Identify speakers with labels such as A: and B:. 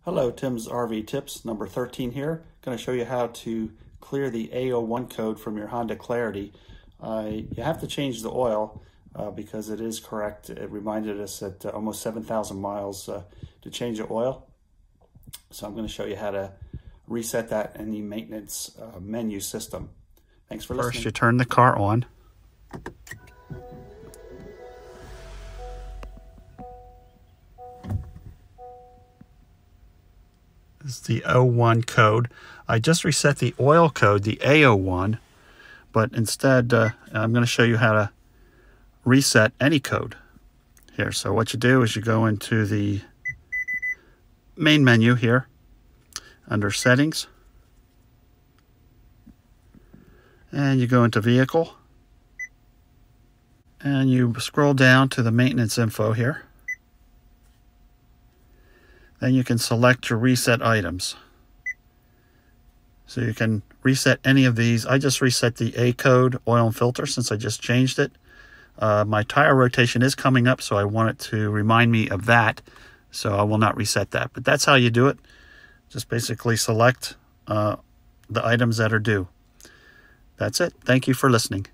A: Hello, Tim's RV Tips, number 13 here. Going to show you how to clear the A01 code from your Honda Clarity. You have to change the oil because it is correct. It reminded us at almost 7,000 miles to change the oil. So I'm going to show you how to reset that in the maintenance menu system. Thanks for listening.
B: First, you turn the car on. This is the 01 code. I just reset the oil code, the A01, but instead I'm going to show you how to reset any code here. So what you do is you go into the main menu here under Settings, and you go into Vehicle, and you scroll down to the Maintenance Info here. Then you can select your reset items. So you can reset any of these. I just reset the A code, oil and filter, since I just changed it. My tire rotation is coming up, so I want it to remind me of that. So I will not reset that. But that's how you do it. Just basically select the items that are due. That's it. Thank you for listening.